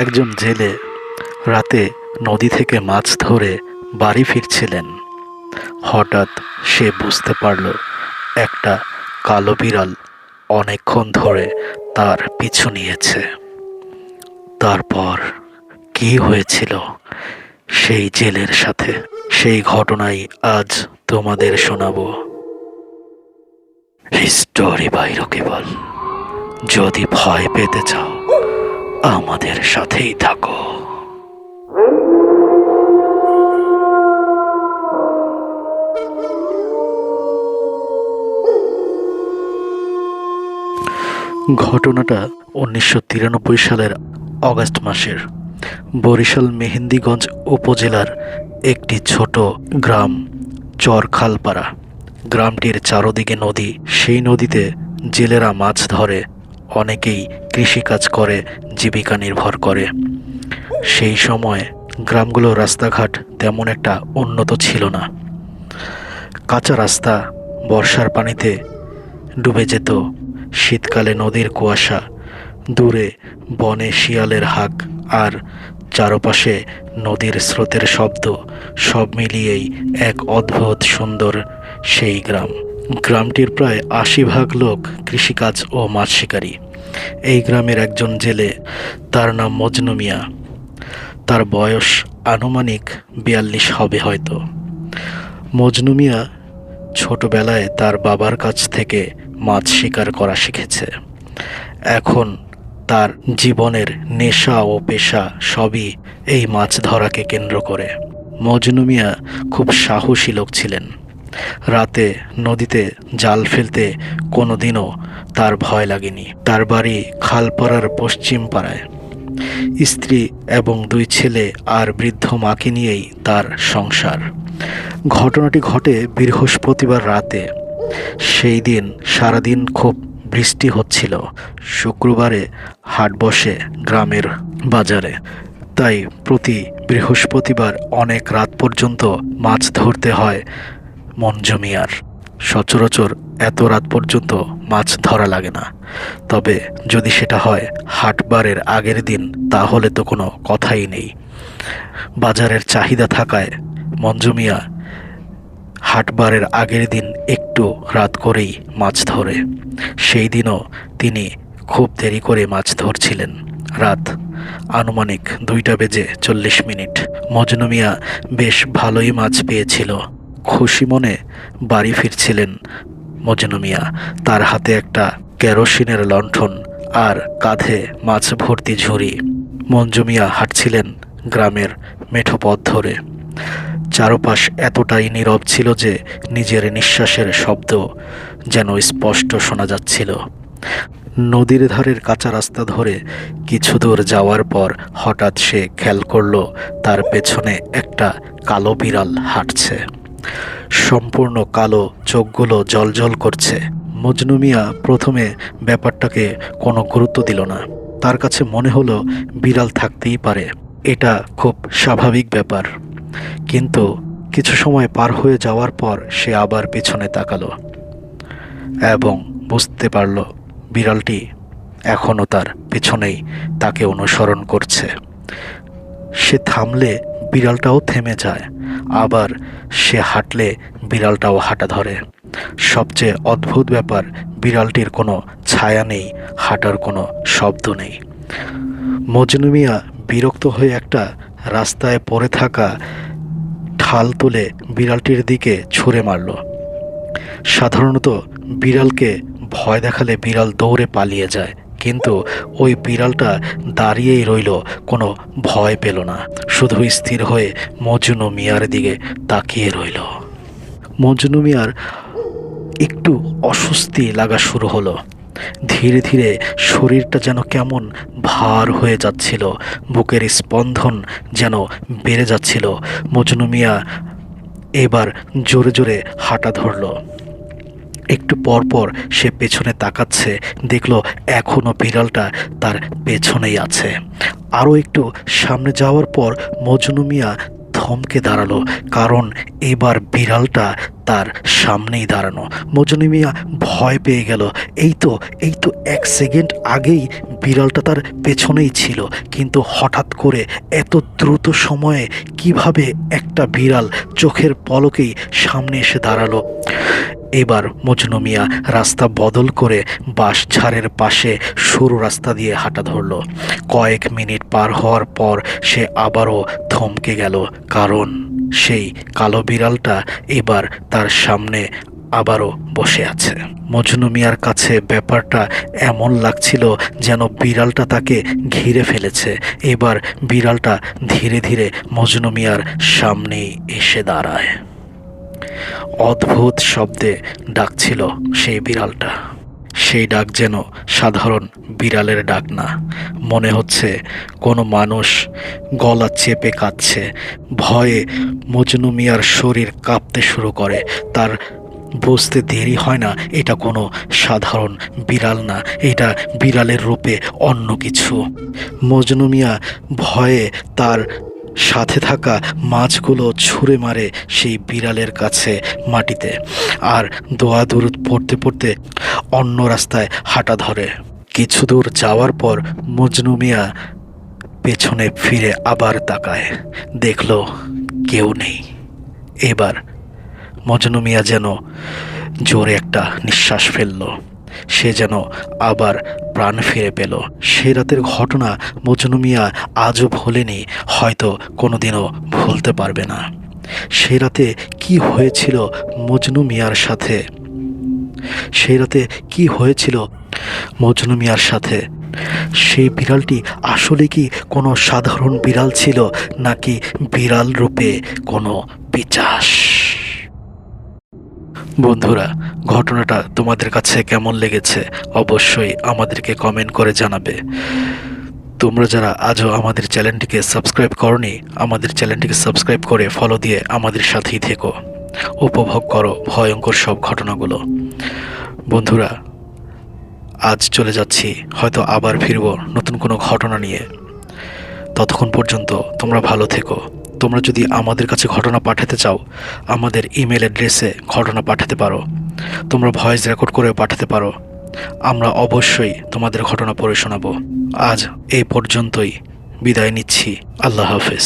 একজন জেলে রাতে নদী থেকে মাছ ধরে বাড়ি ফিরছিলেন। হঠাৎ সে বুঝতে পারল একটা কালো বিড়াল অনেকক্ষণ ধরে তার পিছু নিয়েছে। তারপর কি হয়েছিল সেই জেলের সাথে, সেই ঘটনাই আজ তোমাদের শোনাবো। হিস্টোরি বাই রকিবল। যদি ভয় পেতে চাও আমাদের সাথেই থাকো। ঘটনাটা 1993 সালের অগাস্ট মাসের বরিশাল মেহেন্দিগঞ্জ উপজেলার একটি ছোট গ্রাম চরখালপাড়া। গ্রামটির চারদিকে নদী। সেই নদীতে জেলেরা মাছ ধরে, অনেকেই কৃষিকাজ করে জীবিকা নির্ভর করে। সেই সময় গ্রামগুলোর রাস্তাঘাট তেমন একটা উন্নত ছিল না। কাঁচা রাস্তা বর্ষার পানিতে ডুবে যেত। শীতকালে নদীর কুয়াশা, দূরে বনে শিয়ালের হাঁক, আর চারপাশে নদীর স্রোতের শব্দ, সব মিলিয়েই এক অদ্ভুত সুন্দর সেই গ্রাম। গ্রামটির প্রায় 80% লোক কৃষিকাজ ও মাছ শিকারী। এই গ্রামের একজন জেলে, তার নাম মজনু মিয়া। তার বয়স আনুমানিক 42 হবে হয়তো। মজনু মিয়া ছোটবেলায় তার বাবার কাছ থেকে মাছ শিকার করা শিখেছে। এখন তার জীবনের নেশা ও পেশা সবই এই মাছ ধরাকে কেন্দ্র করে। মজনু মিয়া খুব সাহসী লোক ছিলেন। রাতে নদীতে জাল ফেলতে কোনোদিনও তার ভয় লাগেনি। তার বাড়ি খালপাড়ার পশ্চিম পাড়ায়। স্ত্রী এবং 2 ছেলে আর বৃদ্ধ মাকে নিয়েই তার সংসার। ঘটনাটি ঘটে বৃহস্পতিবার রাতে। সেই দিন সারাদিন খুব বৃষ্টি হচ্ছিল। শুক্রবারে হাট বসে গ্রামের বাজারে, তাই প্রতি বৃহস্পতিবার অনেক রাত পর্যন্ত মাছ ধরতে হয় মঞ্জু মিয়ার। সচরাচর এত রাত পর্যন্ত মাছ ধরা লাগে না, তবে যদি সেটা হয় হাটবারের আগের দিন তাহলে তো কোনো কথাই নেই। বাজারের চাহিদা থাকায় মঞ্জু মিয়া হাটবারের আগের দিন একটু রাত করেই মাছ ধরে। সেই দিনও তিনি খুব দেরি করে মাছ ধরছিলেন। রাত আনুমানিক 2:40 মজনু মিয়া বেশ ভালোই মাছ পেয়েছিল। খুশি মনে বাড়ি ফিরছিলেন মজনু মিয়া। তার হাতে একটা কেরোসিনের লণ্ঠন আর কাঁধে মাছ ভর্তি ঝুড়ি। মঞ্জু মিয়া হাঁটছিলেন গ্রামের মেঠো পথ ধরে। চারপাশ এতটাই নীরব ছিল যে নিজের নিঃশ্বাসের শব্দ যেন স্পষ্ট শোনা যাচ্ছিল। নদীর ধারের কাঁচা রাস্তা ধরে কিছু দূর যাওয়ার পর হঠাৎ সে খেয়াল করল তার পেছনে একটা কালো বিড়াল হাঁটছে। সম্পূর্ণ কালো, চোখগুলো জ্বলজ্বল করছে। মজনু মিয়া প্রথমে ব্যাপারটাকে কোনো গুরুত্ব দিল না। তার কাছে মনে হলো বিড়াল থাকতেই পারে, এটা খুব স্বাভাবিক ব্যাপার। কিন্তু কিছু সময় পার হয়ে যাওয়ার পর সে আবার পেছনে তাকালো এবং বুঝতে পারল বিড়ালটি এখনও তার পেছনেই তাকে অনুসরণ করছে। সে থামলে বিড়ালটাও থেমে যায়, আবার সে হাঁটলে বিড়ালটাও হাঁটা ধরে। সবচেয়ে অদ্ভুত ব্যাপার, বিড়ালটির কোনো ছায়া নেই, হাঁটার কোনো শব্দ নেই। মজনু মিয়া বিরক্ত হয়ে একটা রাস্তায় পড়ে থাকা ঠাল তুলে বিড়ালটির দিকে ছুঁড়ে মারল। সাধারণত বিড়ালকে ভয় দেখালে বিড়াল দৌড়ে পালিয়ে যায়, কিন্তু ওই বিড়ালটা দাঁড়িয়েই রইল, কোনো ভয় পেল না, শুধু স্থির হয়ে মজনু মিয়ার দিকে তাকিয়ে রইল। মজনু মিয়ার একটু অস্বস্তি লাগা শুরু হলো। ধীরে ধীরে শরীরটা যেন কেমন ভার হয়ে যাচ্ছিল, বুকের স্পন্দন যেন বেড়ে যাচ্ছিল। মজনু মিয়া এবার জোরে জোরে হাঁটা ধরল। একটু পর পর সে পেছনে তাকাচ্ছে, দেখলো এখনো বিড়ালটা তার পেছনেই আছে। আরও একটু সামনে যাওয়ার পর মজনু মিয়া থমকে দাঁড়ালো, কারণ এবার বিড়ালটা তার সামনেই দাঁড়ানো। মজনু মিয়া ভয় পেয়ে গেল। এই তো 1 সেকেন্ড আগেই বিড়ালটা তার পেছনেই ছিল, কিন্তু হঠাৎ করে এত দ্রুত সময়ে কিভাবে একটা বিড়াল চোখের পলকেই সামনে এসে দাঁড়ালো। এবার মজনু মিয়া রাস্তা বদল করে বাঁশঝাড়ের পাশে সরু রাস্তা দিয়ে হাঁটা ধরল। কয়েক মিনিট পার হওয়ার পর সে আবারও থমকে গেল, কারণ সেই কালো বিড়ালটা এবার তার সামনে আবারও বসে আছে। মজনু মিয়ার কাছে ব্যাপারটা এমন লাগছিল যেন বিড়ালটা তাকে ঘিরে ফেলেছে। এবার বিড়ালটা ধীরে ধীরে মজনু মিয়ার সামনেই এসে দাঁড়ায়। অদ্ভুত শব্দে ডাকছিল সেই বিড়ালটা। সেই ডাক যেন সাধারণ বিড়ালের ডাক না, মনে হচ্ছে কোনো মানুষ গলা চেপে কাঁদছে। ভয়ে মজনু মিয়ার শরীর কাঁপতে শুরু করে। তার বুঝতে দেরি হয় না, এটা কোনো সাধারণ বিড়াল না, এটা বিড়ালের রূপে অন্য কিছু। মজনু মিয়া ভয়ে তার সাথে থাকা মাছগুলো ছুঁড়ে মারে সেই বিড়ালের কাছে মাটিতে, আর দোয়া দরুদ পড়তে পড়তে অন্য রাস্তায় হাঁটা ধরে। কিছু দূর যাওয়ার পর মজনু মিয়া পেছনে ফিরে আবার তাকায়, দেখল কেউ নেই। এবার মজনু মিয়া যেন জোরে একটা নিঃশ্বাস ফেলল। সে যেন আবার প্রাণ ফিরে পেল। সে রাতের ঘটনা মজনু মিয়া আজও ভোলেনি, হয়তো কোনোদিনও ভুলতে পারবে না। সে রাতে কি হয়েছিল মজনু মিয়ার সাথে? সেই রাতে কি হয়েছিল মজনু মিয়ার সাথে? সেই বিড়ালটি আসলে কি কোনো সাধারণ বিড়াল ছিল, নাকি বিড়াল রূপে কোনো পিশাচ? বন্ধুরা, ঘটনাটা তোমাদের কাছে কেমন লেগেছে অবশ্যই আমাদেরকে কমেন্ট করে জানাবে। তোমরা যারা আজও আমাদের চ্যানেলটিকে সাবস্ক্রাইব করনি, আমাদের চ্যানেলটিকে সাবস্ক্রাইব করে ফলো দিয়ে আমাদের সাথেই থেকো, উপভোগ করো ভয়ঙ্কর সব ঘটনাগুলো। বন্ধুরা, আজ চলে যাচ্ছি, হয়তো আবার ফিরবো নতুন কোনো ঘটনা নিয়ে। ততক্ষণ পর্যন্ত তোমরা ভালো থেকো। তোমরা যদি আমাদের কাছে ঘটনা পাঠাতে চাও, আমাদের ইমেল অ্যাড্রেসে ঘটনা পাঠাতে পারো। তোমরা ভয়েস রেকর্ড করে পাঠাতে পারো, আমরা অবশ্যই তোমাদের ঘটনা পড়ে শোনাবো। আজ এই পর্যন্তই, বিদায় নিচ্ছি। আল্লাহ হাফেজ।